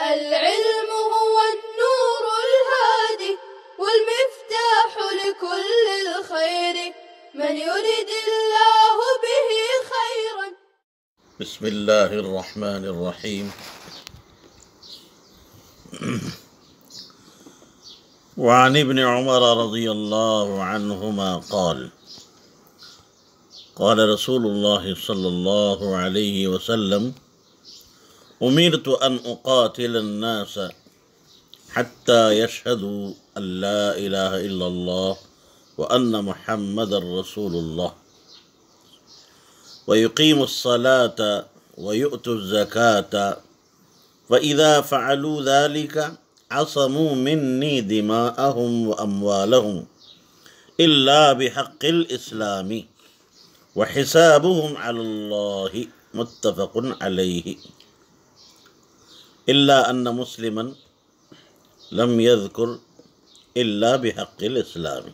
العلم هو النور الهادي والمفتاح لكل الخير من يرد الله به خيرا. بسم الله الرحمن الرحيم. وعن ابن عمر رضي الله عنهما قال قال رسول الله صلى الله عليه وسلم: أمرت أن أقاتل الناس حتى يشهدوا أن لا إله إلا الله وأن محمد رسول الله ويقيموا الصلاة ويؤتوا الزكاة فإذا فعلوا ذلك عصموا مني دماءهم وأموالهم إلا بحق الإسلام وحسابهم على الله متفق عليه إلا أن مسلما لم يذكر إلا بحق الإسلام.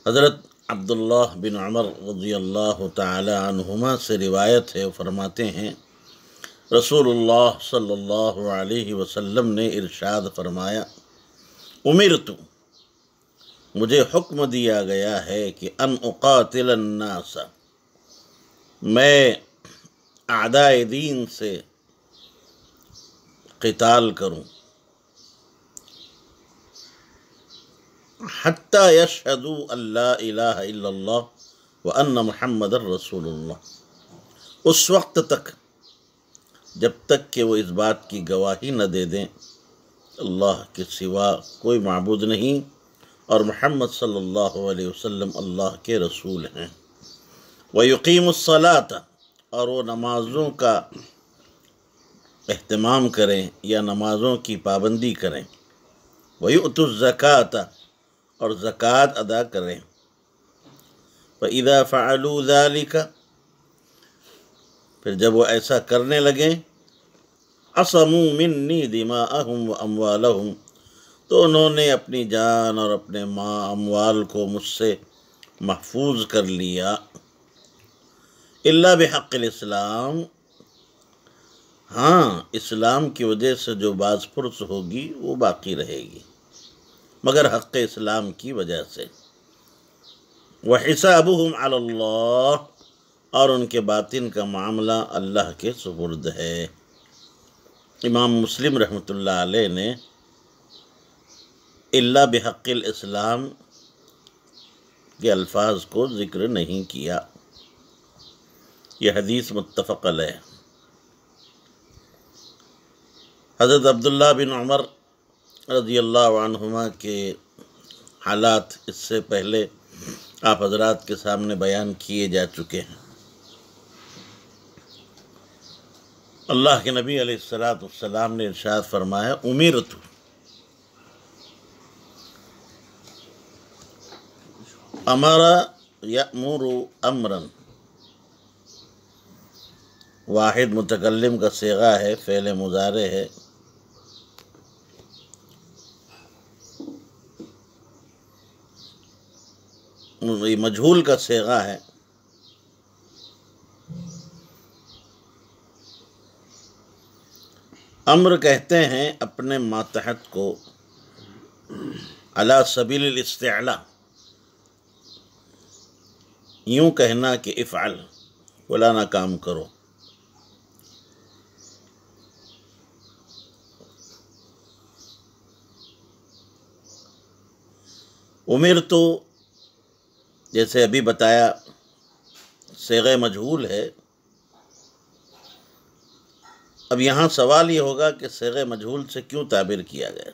حضرت عبداللہ بن عمر رضی اللہ تعالی عنہما سے روایت ہے، فرماتے ہیں رسول اللہ صلی اللہ علیہ وسلم نے ارشاد فرمایا: امرت، مجھے حکم دیا گیا ہے کہ ان اقاتل الناس، میں اعداء دین سے قتال کروں، حتی یشہدوا ان لا الہ الا اللہ وان محمد رسول اللہ، اس وقت تک جب تک کہ وہ اس بات کی گواہی نہ دے دیں اللہ کے سوا کوئی معبود نہیں اور محمد صلی اللہ علیہ وسلم اللہ کے رسول ہیں، وَيُقِيمُ الصَّلَاةَ، اور وہ نمازوں کا اہتمام کریں یا نمازوں کی پابندی کریں، وَيُؤْتُوا الزَّكَاةَ، اور زکوٰۃ ادا کریں، فَإِذَا فَعَلُوا ذَلِكَ، پھر جب وہ ایسا کرنے لگیں، عَصَمُوا مِنِّي دِمَاءَهُمْ وَأَمْوَالَهُمْ، تو انہوں نے اپنی جان اور اپنے اموال کو مجھ سے محفوظ کر لیا، الا بحق الاسلام، ہاں اسلام کی وجہ سے جو باز پرس ہوگی وہ باقی رہے گی، مگر حق اسلام کی وجہ سے، وحسابهم علی اللہ، اور ان کے باطن کا معاملہ اللہ کے سپرد ہے۔ امام مسلم رحمۃ اللہ علیہ نے الا بحق الاسلام کے الفاظ کو ذکر نہیں کیا، یہ حدیث متفق علیہ۔ حضرت عبداللہ بن عمر رضی اللہ عنہما کے حالات اس سے پہلے آپ حضرات کے سامنے بیان کیے جا چکے ہیں۔ اللہ کے نبی علیہ السلام نے ارشاد فرمایا: امرت، امر یأمر امرا، واحد متکلم کا صیغہ ہے، فعل مضارع ہے، مجہول کا صیغہ ہے، امر کہتے ہیں اپنے ماتحت کو علی سبیل الاستعلاء، یوں کہنا کہ افعل، فلانا کام کرو، امرت جیسے ابھی بتایا صیغہ مجہول ہے۔ اب یہاں سوال یہ ہوگا کہ صیغہ مجہول سے کیوں تعبیر کیا گیا؟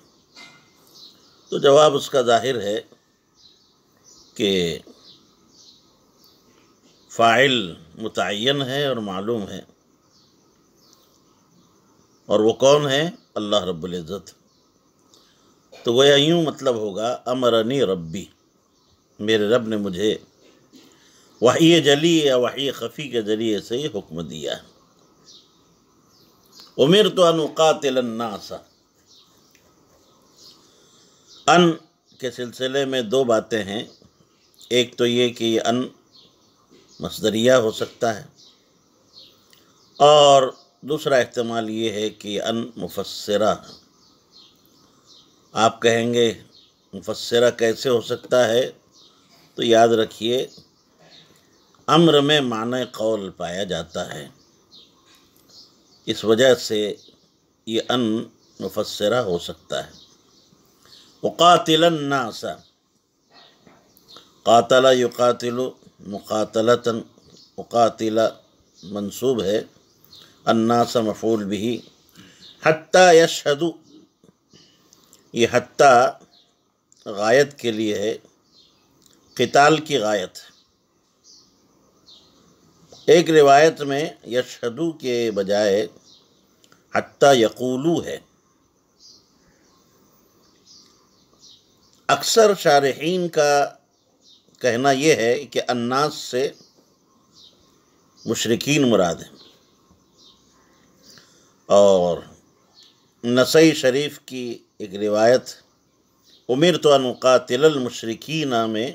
تو جواب اس کا ظاہر ہے کہ فاعل متعین ہے اور معلوم ہے، اور وہ کون ہے؟ اللہ رب العزت۔ تو گویا یوں مطلب ہوگا امرنی ربی، میرے رب نے مجھے وحی جلی یا وحی خفی کے ذریعے سے یہ حکم دیا ہے۔ امرت ان اقاتل الناس، ان کے سلسلے میں دو باتیں ہیں، ایک تو یہ کہ یہ ان مصدریہ ہو سکتا ہے، اور دوسرا احتمال یہ ہے کہ ان مفسرہ، آپ کہیں گے مفسرہ کیسے ہو سکتا ہے؟ تو یاد رکھیے امر میں معنی قول پایا جاتا ہے، اس وجہ سے یہ ان مفسرہ ہو سکتا ہے۔ وقاتل الناس، قاتل یقاتل مقاتلتاً، وقاتل منصوب ہے، الناس مفعول به، حتی یشہدوا، یہ حتی غایت کے لیے ہے، قتال کی غایت۔ ایک روایت میں یشہدوا کے بجائے حتی یقولوا ہے۔ اکثر شارحین کا کہنا یہ ہے کہ الناس سے مشرکین مراد ہیں، اور نسائی شریف کی ایک روایت امرت ان اقاتل المشرکین میں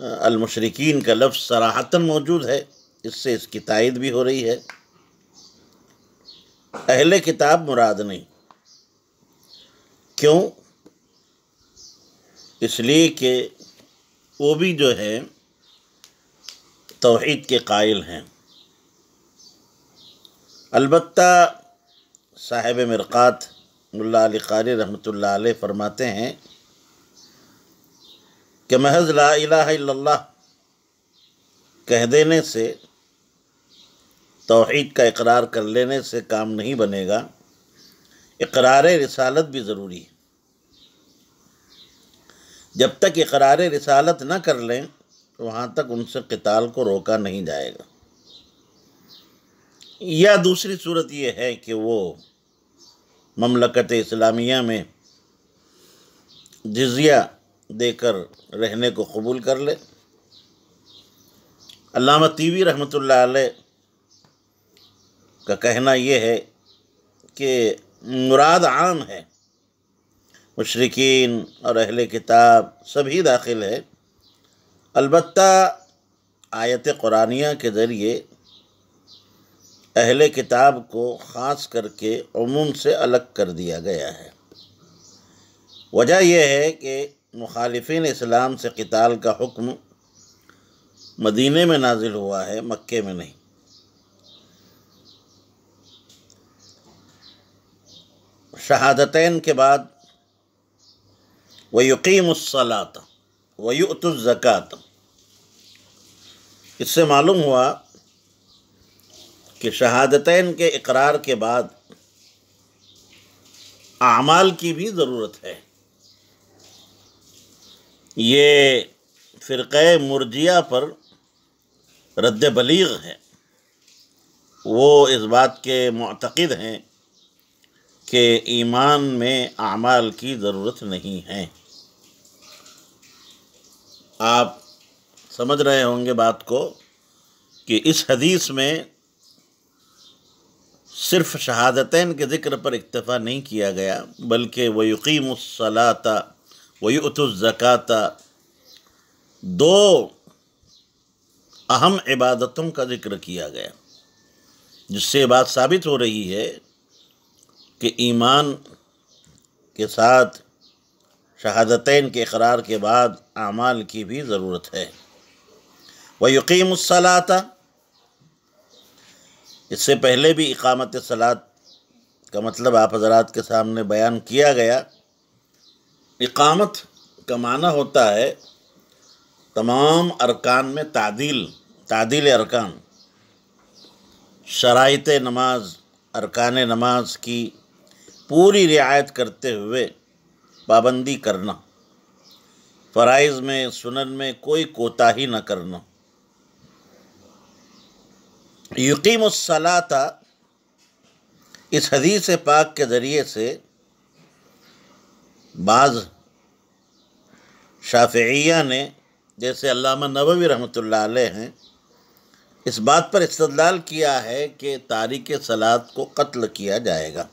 المشرکین کا لفظ صراحتاً موجود ہے، اس سے اس کی تائید بھی ہو رہی ہے۔ اہل کتاب مراد نہیں، کیوں؟ اس لیے کہ وہ بھی جو ہے توحید کے قائل ہیں۔ البتہ صاحب مرقات ملا علی قاری رحمۃ اللہ علیہ فرماتے ہیں کہ محض لا الہ الا اللہ کہہ دینے سے، توحید کا اقرار کر لینے سے کام نہیں بنے گا، اقرار رسالت بھی ضروری ہے۔ جب تک اقرار رسالت نہ کر لیں وہاں تک ان سے قتال کو روکا نہیں جائے گا۔ یا دوسری صورت یہ ہے کہ وہ مملکت اسلامیہ میں جزیہ دے کر رہنے کو قبول کر لے۔ علامہ طیبی رحمۃ اللہ علیہ کا کہنا یہ ہے کہ مراد عام ہے، مشرکین اور اہل کتاب سبھی داخل ہے، البتہ آیت قرآنیہ کے ذریعے اہل کتاب کو خاص کر کے عموم سے الگ کر دیا گیا ہے۔ وجہ یہ ہے کہ مخالفین اسلام سے قتال کا حکم مدینے میں نازل ہوا ہے، مکے میں نہیں۔ شہادتین کے بعد وَيُقِيمُ الصَّلَاةَ وَيُؤْتُ الزَّكَاةَ، اس سے معلوم ہوا کہ شہادتین کے اقرار کے بعد اعمال کی بھی ضرورت ہے۔ یہ فرقہ مرجیہ پر رد بلیغ ہے، وہ اس بات کے معتقد ہیں کہ ایمان میں اعمال کی ضرورت نہیں ہے۔ آپ سمجھ رہے ہوں گے بات کو کہ اس حدیث میں صرف شہادتین کے ذکر پر اکتفا نہیں کیا گیا، بلکہ وَيُقِيمُ الصَّلَاةَ وَيُؤْتُ الزَّكَاةَ دو اہم عبادتوں کا ذکر کیا گیا، جس سے بات ثابت ہو رہی ہے کہ ایمان کے ساتھ شہادتین کے اقرار کے بعد اعمال کی بھی ضرورت ہے۔ وَيُقِيمُ الصَّلَاةَ، اس سے پہلے بھی اقامت صلاۃ کا مطلب آپ حضرات کے سامنے بیان کیا گیا۔ اقامت کا معنی ہوتا ہے تمام ارکان میں تعدیل ارکان، شرائط نماز، ارکان نماز کی پوری رعایت کرتے ہوئے پابندی کرنا، فرائض میں سنن میں کوئی کوتاہی نہ کرنا۔ یقیم الصلاۃ، اس حدیث پاک کے ذریعے سے بعض شافعیہ نے، جیسے علامہ نووی رحمۃ اللہ علیہ ہیں، اس بات پر استدلال کیا ہے کہ تارک صلاۃ کو قتل کیا جائے گا،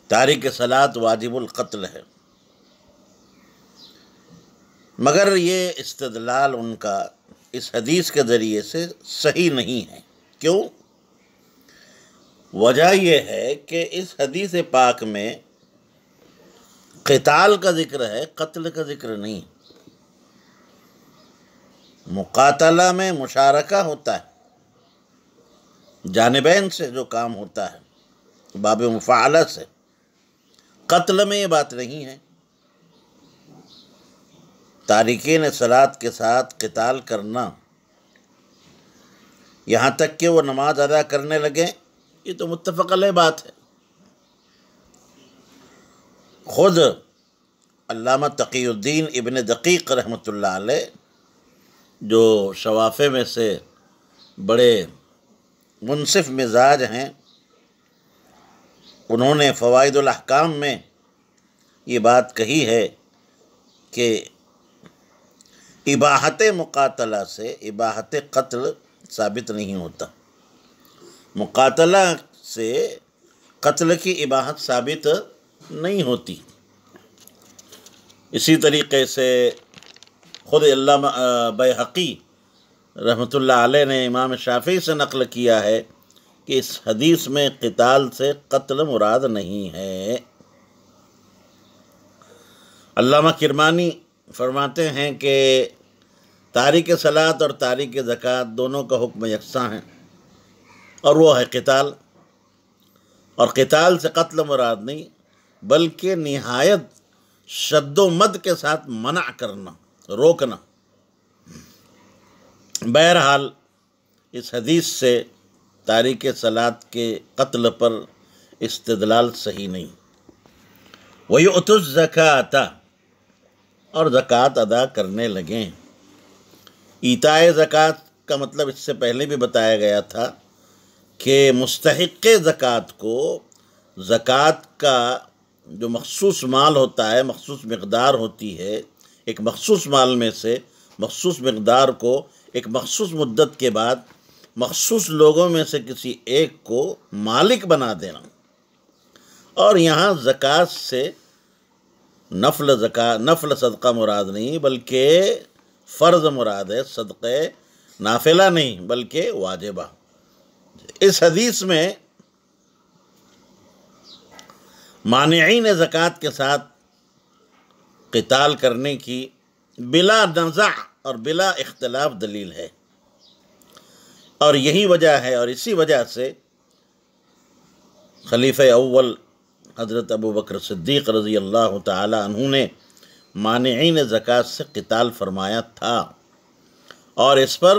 تارک صلاۃ واجب القتل ہے۔ مگر یہ استدلال ان کا اس حدیث کے ذریعے سے صحیح نہیں ہے۔ کیوں؟ وجہ یہ ہے کہ اس حدیث پاک میں قتال کا ذکر ہے، قتل کا ذکر نہیں۔ مقاتلہ میں مشارکہ ہوتا ہے، جانبین سے جو کام ہوتا ہے، باب مفاعلہ سے۔ قتل میں یہ بات نہیں ہے۔ تارکین صلاۃ کے ساتھ قتال کرنا، یہاں تک کہ وہ نماز ادا کرنے لگیں، یہ تو متفق علیہ بات ہے۔ خود علامہ تقی الدین ابن دقیق رحمۃ اللہ علیہ، جو شوافع میں سے بڑے منصف مزاج ہیں، انہوں نے فوائد الاحکام میں یہ بات کہی ہے کہ اباحت مقاتلہ سے اباحت قتل ثابت نہیں ہوتا، مقاتلہ سے قتل کی اباحت ثابت نہیں ہوتی۔ اسی طریقے سے خود علامہ بیہقی رحمۃ اللہ علیہ نے امام شافعی سے نقل کیا ہے کہ اس حدیث میں قتال سے قتل مراد نہیں ہے۔ علامہ کرمانی فرماتے ہیں کہ تارک صلاۃ اور تارک زکوٰۃ دونوں کا حکم یکساں ہے، اور وہ ہے قتال، اور قتال سے قتل مراد نہیں بلکہ نہایت شد و مد کے ساتھ منع کرنا، روکنا۔ بہرحال اس حدیث سے تارک صلاۃ کے قتل پر استدلال صحیح نہیں۔ وَيُؤْتُوا الزَّكَاةَ، اور زکوٰۃ ادا کرنے لگیں۔ ایتائے زکوٰۃ کا مطلب اس سے پہلے بھی بتایا گیا تھا کہ مستحق زکوٰۃ کو زکوٰۃ کا جو مخصوص مال ہوتا ہے، مخصوص مقدار ہوتی ہے، ایک مخصوص مال میں سے مخصوص مقدار کو ایک مخصوص مدت کے بعد مخصوص لوگوں میں سے کسی ایک کو مالک بنا دینا۔ اور یہاں زکوٰۃ سے نفل صدقہ مراد نہیں بلکہ فرض مراد ہے، صدقہ نافلہ نہیں بلکہ واجبہ۔ اس حدیث میں مانعین زکوٰۃ کے ساتھ قتال کرنے کی بلا نزاع اور بلا اختلاف دلیل ہے، اور یہی وجہ ہے، اور اسی وجہ سے خلیفہ اول حضرت ابو بکر صدیق رضی اللہ تعالی عنہ نے مانعین زکوٰۃ سے قتال فرمایا تھا، اور اس پر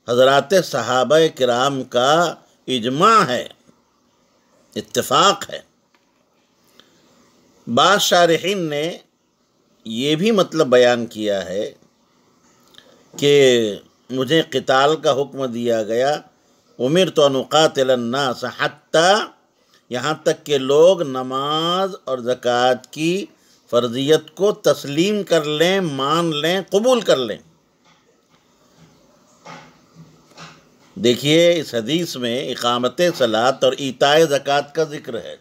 حضرات صحابہ کرام کا اجماع ہے، اتفاق ہے۔ بعض شارحین نے یہ بھی مطلب بیان کیا ہے کہ مجھے قتال کا حکم دیا گیا، امرت ان اقاتل الناس حتی، یہاں تک کہ لوگ نماز اور زکوٰۃ کی فرضیت کو تسلیم کر لیں، مان لیں، قبول کر لیں۔ دیکھیے اس حدیث میں اقامت صلاۃ اور ایتائے زکوٰۃ کا ذکر ہے،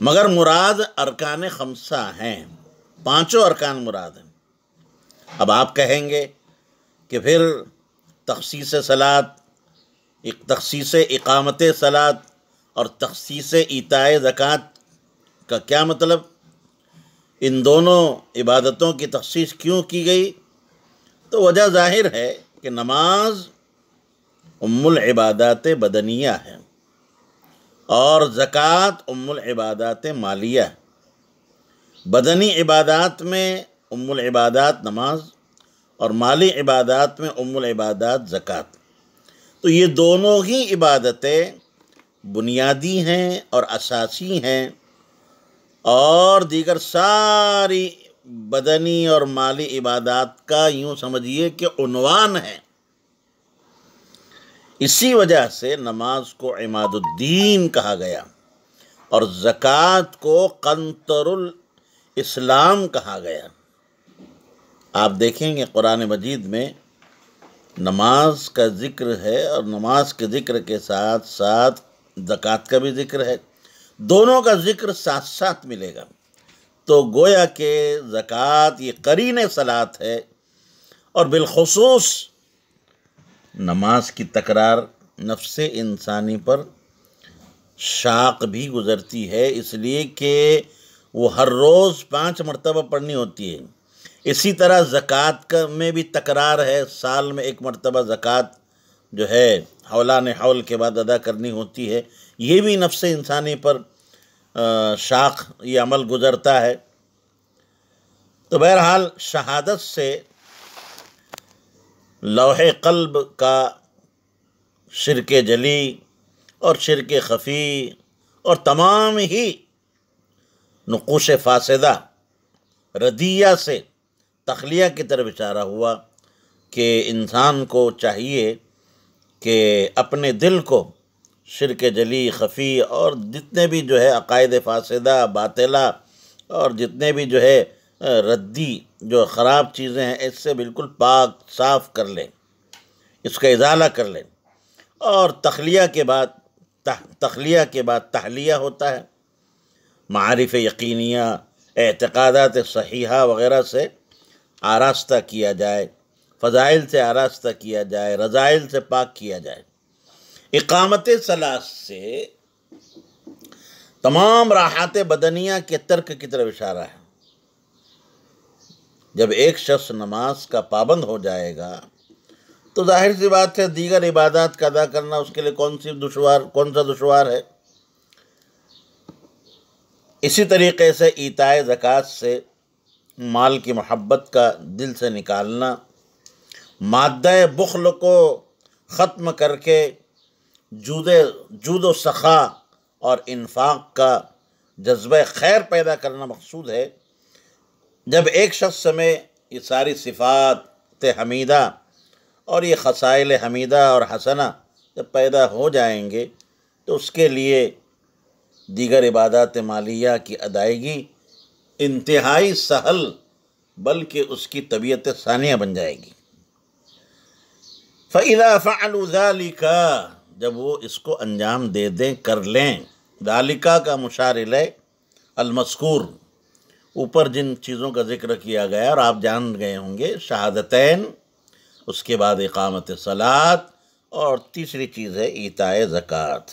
مگر مراد ارکان خمسہ ہیں، پانچوں ارکان مراد ہیں۔ اب آپ کہیں گے کہ پھر تخصیص صلاۃ، تخصیص اقامت صلاۃ اور تخصیص ایتائے زکوٰۃ کا کیا مطلب؟ ان دونوں عبادتوں کی تخصیص کیوں کی گئی؟ تو وجہ ظاہر ہے کہ نماز ام العبادات بدنیہ ہے اور زکوٰۃ ام العبادات مالیہ ہے۔ بدنی عبادات میں ام العبادات نماز اور مالی عبادات میں ام العبادات زکوٰۃ۔ تو یہ دونوں ہی عبادتیں بنیادی ہیں اور اساسی ہیں، اور دیگر ساری بدنی اور مالی عبادات کا یوں سمجھیے کہ عنوان ہے۔ اسی وجہ سے نماز کو عماد الدین کہا گیا اور زکوٰۃ کو قنطر الاسلام کہا گیا۔ آپ دیکھیں گے قرآن مجید میں نماز کا ذکر ہے، اور نماز کے ذکر کے ساتھ ساتھ زکوٰۃ کا بھی ذکر ہے، دونوں کا ذکر ساتھ ساتھ ملے گا۔ تو گویا کہ زکوٰۃ یہ قرین صلاۃ ہے، اور بالخصوص نماز کی تکرار نفس انسانی پر شاق بھی گزرتی ہے، اس لیے کہ وہ ہر روز 5 مرتبہ پڑھنی ہوتی ہے۔ اسی طرح زکوٰۃ کا میں بھی تکرار ہے، سال میں 1 مرتبہ زکوٰۃ جو ہے حولان حول کے بعد ادا کرنی ہوتی ہے۔ یہ بھی نفس انسانی پر شاق یہ عمل گزرتا ہے۔ تو بہرحال شہادت سے لوح قلب کا شرک جلی اور شرک خفی اور تمام ہی نقوش فاسدہ ردیہ سے تخلیہ کی طرف اشارہ ہوا کہ انسان کو چاہیے کہ اپنے دل کو شرک جلی خفی اور جتنے بھی جو ہے عقائد فاسدہ باطلہ اور جتنے بھی جو ہے ردی جو خراب چیزیں ہیں اس سے بالکل پاک صاف کر لیں، اس کا ازالہ کر لیں۔ اور تخلیہ کے بعد تحلیہ ہوتا ہے، معارف یقینیہ، اعتقادات صحیحہ وغیرہ سے آراستہ کیا جائے، فضائل سے آراستہ کیا جائے، رذائل سے پاک کیا جائے۔ اقامت صلاۃ سے تمام راحات بدنیہ کے ترک کی طرف اشارہ ہے۔ جب ایک شخص نماز کا پابند ہو جائے گا تو ظاہر سی بات ہے دیگر عبادات کا ادا کرنا اس کے لیے کون سا دشوار ہے۔ اسی طریقے سے ایتاء زکوٰۃ سے مال کی محبت کا دل سے نکالنا، مادہ بخل کو ختم کر کے جود و سخا اور انفاق کا جذبہ خیر پیدا کرنا مقصود ہے۔ جب ایک شخص میں یہ ساری صفات حمیدہ اور یہ خصائل حمیدہ اور حسنہ جب پیدا ہو جائیں گے تو اس کے لیے دیگر عبادات مالیہ کی ادائیگی انتہائی سہل بلکہ اس کی طبیعت ثانیہ بن جائے گی۔ فَإِذَا فَعَلُوا ذَلِكَ، جب وہ اس کو انجام دے دیں، کر لیں۔ ذالکہ کا مشار الیہ المذکور، اوپر جن چیزوں کا ذکر کیا گیا اور آپ جان گئے ہوں گے، شہادتین، اس کے بعد اقامت صلاۃ، اور تیسری چیز ہے ایتاء زکوٰۃ۔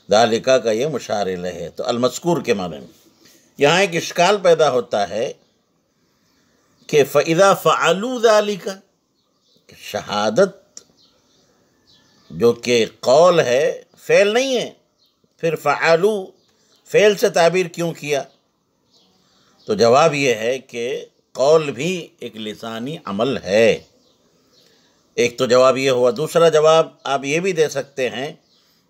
ذالکہ کا یہ مشار الیہ ہے، تو المذکور کے معنی میں یہاں ایک اشکال پیدا ہوتا ہے کہ فَإِذَا فَعَلُوا ذَلِكَ، شہادت جو کہ قول ہے فعل نہیں ہے، پھر فعلوا فعل سے تعبیر کیوں کیا؟ تو جواب یہ ہے کہ قول بھی ایک لسانی عمل ہے۔ ایک تو جواب یہ ہوا، دوسرا جواب آپ یہ بھی دے سکتے ہیں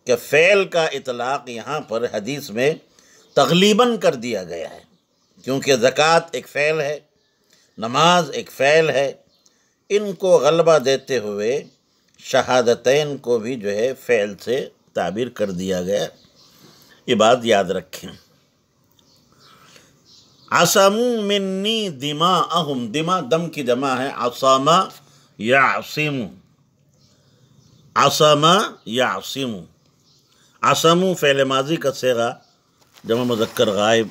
کہ فعل کا اطلاق یہاں پر حدیث میں تغلیباً کر دیا گیا ہے، کیونکہ زکوٰۃ ایک فعل ہے، نماز ایک فعل ہے، ان کو غلبہ دیتے ہوئے شہادتین کو بھی جو ہے فعل سے تعبیر کر دیا گیا۔ یہ بات یاد رکھیں۔ عصموا منی دماءہم، دماء دم کی جمع ہے، عصم یعصم، عصم یعصم، عصم فعل ماضی کا صیغہ جمع مذکر غائب،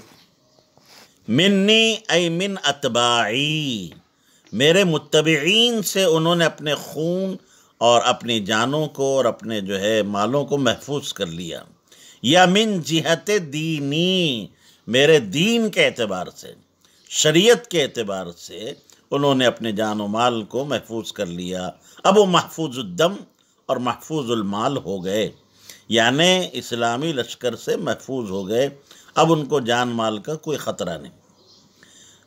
منی ای من اتباعی، میرے متبعین سے انہوں نے اپنے خون اور اپنی جانوں کو اور اپنے جو ہے مالوں کو محفوظ کر لیا، یا من جہت دینی، میرے دین کے اعتبار سے، شریعت کے اعتبار سے انہوں نے اپنے جان و مال کو محفوظ کر لیا۔ اب وہ محفوظ الدم اور محفوظ المال ہو گئے، یعنی اسلامی لشکر سے محفوظ ہو گئے، اب ان کو جان مال کا کوئی خطرہ نہیں۔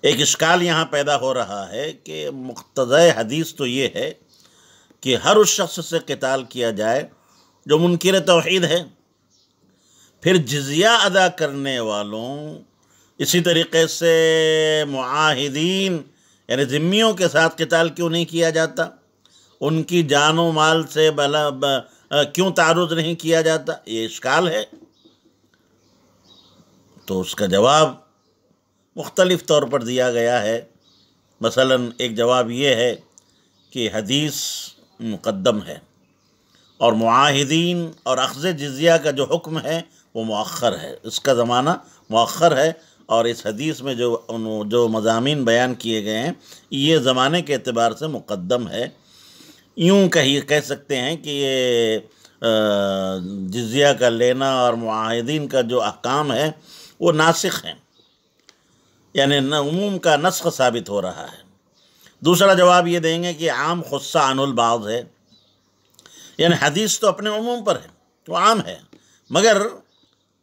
ایک اشکال یہاں پیدا ہو رہا ہے کہ مقتضی حدیث تو یہ ہے کہ ہر اس شخص سے قتال کیا جائے جو منکر توحید ہے، پھر جزیہ ادا کرنے والوں، اسی طریقے سے معاہدین یعنی ذمیوں کے ساتھ قتال کیوں نہیں کیا جاتا؟ ان کی جان و مال سے کیوں تعرض نہیں کیا جاتا؟ یہ اشکال ہے۔ تو اس کا جواب مختلف طور پر دیا گیا ہے۔ مثلا ایک جواب یہ ہے کہ حدیث مقدم ہے اور معاہدین اور اخذ جزیہ کا جو حکم ہے وہ مؤخر ہے، اس کا زمانہ مؤخر ہے، اور اس حدیث میں جو مضامین بیان کیے گئے ہیں یہ زمانے کے اعتبار سے مقدم ہے۔ یوں کہہ سکتے ہیں کہ یہ جزیہ کا لینا اور معاہدین کا جو احکام ہے وہ ناسخ ہیں، یعنی عموم کا نسخ ثابت ہو رہا ہے۔ دوسرا جواب یہ دیں گے کہ عام خصہ عن البعض ہے، یعنی حدیث تو اپنے عموم پر ہے، وہ عام ہے، مگر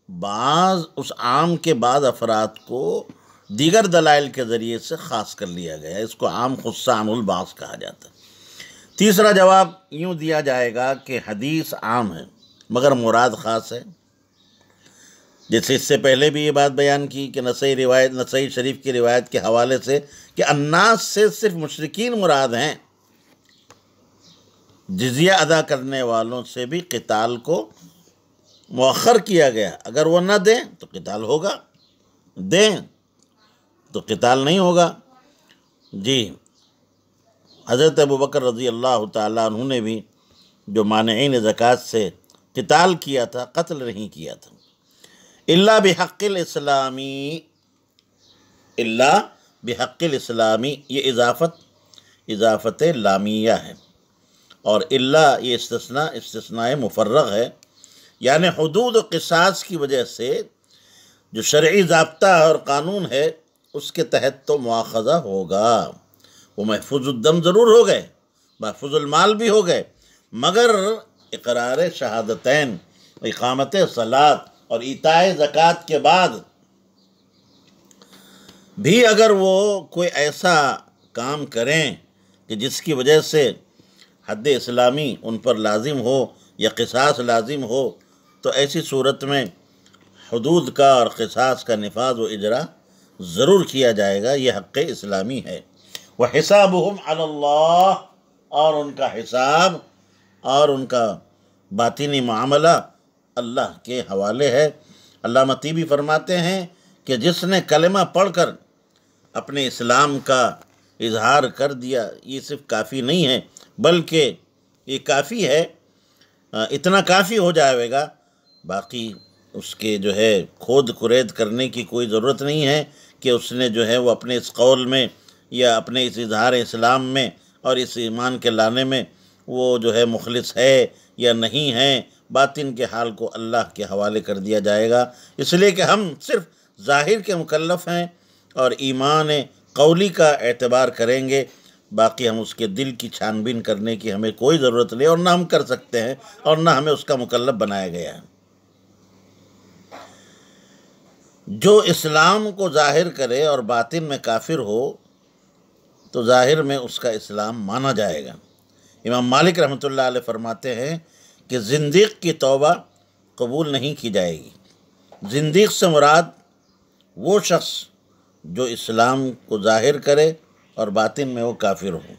بعض اس عام کے بعض افراد کو دیگر دلائل کے ذریعے سے خاص کر لیا گیا ہے، اس کو عام خصہ عن البعض کہا جاتا ہے۔ تیسرا جواب یوں دیا جائے گا کہ حدیث عام ہے مگر مراد خاص ہے، جیسے اس سے پہلے بھی یہ بات بیان کی کہ نسائی شریف کی روایت کے حوالے سے کہ الناس سے صرف مشرکین مراد ہیں، جزیہ ادا کرنے والوں سے بھی قتال کو مؤخر کیا گیا، اگر وہ نہ دیں تو قتال ہوگا، دیں تو قتال نہیں ہوگا۔ جی، حضرت ابوبکر رضی اللہ تعالیٰ عنہ نے بھی جو مانعین زکوٰۃ سے قتال کیا تھا، قتل نہیں کیا تھا۔ الا بحق الاسلامی، الا بحق الاسلامی، یہ اضافت لامیہ ہے، اور الا یہ استثناء مفرغ ہے، یعنی حدود و قصاص کی وجہ سے جو شرعی ضابطہ اور قانون ہے اس کے تحت تو مواخذہ ہوگا۔ وہ محفوظ الدم ضرور ہو گئے، محفوظ المال بھی ہو گئے، مگر اقرار شہادتین، اقامت صلاۃ اور ایتاء زکوٰۃ کے بعد بھی اگر وہ کوئی ایسا کام کریں کہ جس کی وجہ سے حد اسلامی ان پر لازم ہو یا قصاص لازم ہو، تو ایسی صورت میں حدود کا اور قصاص کا نفاذ و اجرا ضرور کیا جائے گا، یہ حق اسلامی ہے۔ وَحِسَابُهُمْ عَلَى اللَّهِ، اور ان کا حساب اور ان کا باطنی معاملہ اللہ کے حوالے ہے۔ علامہ طیبی فرماتے ہیں کہ جس نے کلمہ پڑھ کر اپنے اسلام کا اظہار کر دیا، یہ صرف کافی نہیں ہے بلکہ یہ کافی ہے، اتنا کافی ہو جائے گا، باقی اس کے جو ہے کھود کرید کرنے کی کوئی ضرورت نہیں ہے کہ اس نے جو ہے وہ اپنے اس قول میں یا اپنے اس اظہار اسلام میں اور اس ایمان کے لانے میں وہ جو ہے مخلص ہے یا نہیں ہے، باطن کے حال کو اللہ کے حوالے کر دیا جائے گا، اس لیے کہ ہم صرف ظاہر کے مکلف ہیں اور ایمان قولی کا اعتبار کریں گے، باقی ہم اس کے دل کی چھان بین کرنے کی ہمیں کوئی ضرورت نہیں، اور نہ ہم کر سکتے ہیں اور نہ ہمیں اس کا مکلف بنایا گیا ہے۔ جو اسلام کو ظاہر کرے اور باطن میں کافر ہو تو ظاہر میں اس کا اسلام مانا جائے گا۔ امام مالک رحمۃ اللہ علیہ فرماتے ہیں کہ زندیق کی توبہ قبول نہیں کی جائے گی۔ زندیق سے مراد وہ شخص جو اسلام کو ظاہر کرے اور باطن میں وہ کافر ہو،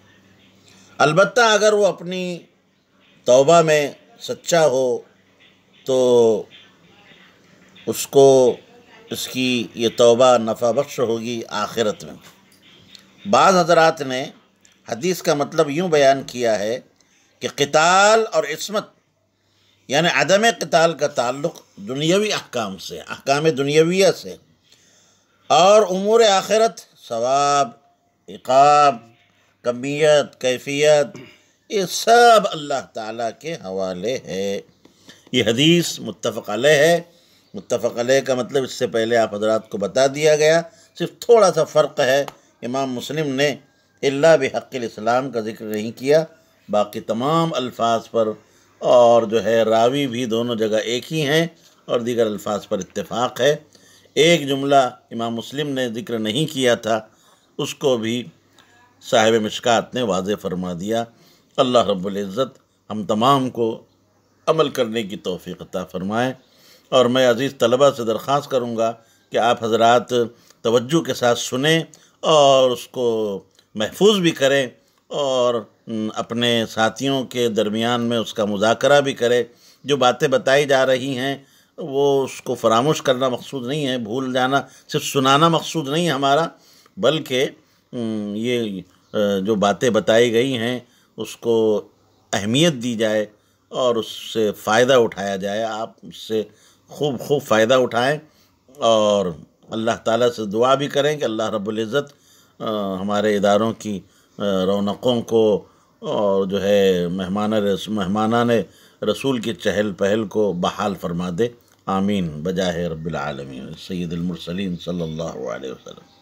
البتہ اگر وہ اپنی توبہ میں سچا ہو تو اس کو اس کی یہ توبہ نفع بخش ہوگی آخرت میں۔ بعض حضرات نے حدیث کا مطلب یوں بیان کیا ہے کہ قتال اور عصمت یعنی عدم قتال کا تعلق دنیاوی احکام سے، احکام دنیاویہ سے، اور امور آخرت، ثواب، عقاب، کمیت، کیفیت، یہ سب اللہ تعالیٰ کے حوالے ہے۔ یہ حدیث متفق علیہ ہے۔ متفق علیہ کا مطلب اس سے پہلے آپ حضرات کو بتا دیا گیا، صرف تھوڑا سا فرق ہے، امام مسلم نے الا بحق الاسلام کا ذکر نہیں کیا، باقی تمام الفاظ پر اور جو ہے راوی بھی دونوں جگہ ایک ہی ہیں اور دیگر الفاظ پر اتفاق ہے۔ ایک جملہ امام مسلم نے ذکر نہیں کیا تھا، اس کو بھی صاحب مشکات نے واضح فرما دیا۔ اللہ رب العزت ہم تمام کو عمل کرنے کی توفیق عطا فرمائے، اور میں عزیز طلبہ سے درخواست کروں گا کہ آپ حضرات توجہ کے ساتھ سنیں اور اس کو محفوظ بھی کریں اور اپنے ساتھیوں کے درمیان میں اس کا مذاکرہ بھی کریں۔ جو باتیں بتائی جا رہی ہیں وہ اس کو فراموش کرنا مقصود نہیں ہے، بھول جانا، صرف سنانا مقصود نہیں ہے ہمارا، بلکہ یہ جو باتیں بتائی گئی ہیں اس کو اہمیت دی جائے اور اس سے فائدہ اٹھایا جائے۔ آپ اس سے خوب فائدہ اٹھائیں اور اللہ تعالیٰ سے دعا بھی کریں کہ اللہ رب العزت ہمارے اداروں کی رونقوں کو اور جو ہے مہمانان رسول کی چہل پہل کو بحال فرما دے، آمین بجاہ رب العالمین سید المرسلین صلی اللہ علیہ وسلم۔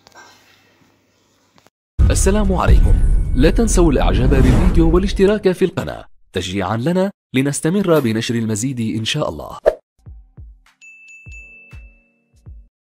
السلام عليكم. لا تنسوا الإعجاب بالفيديو والاشتراك في القناة تشجيعا لنا لنستمر بنشر المزيد إن شاء الله.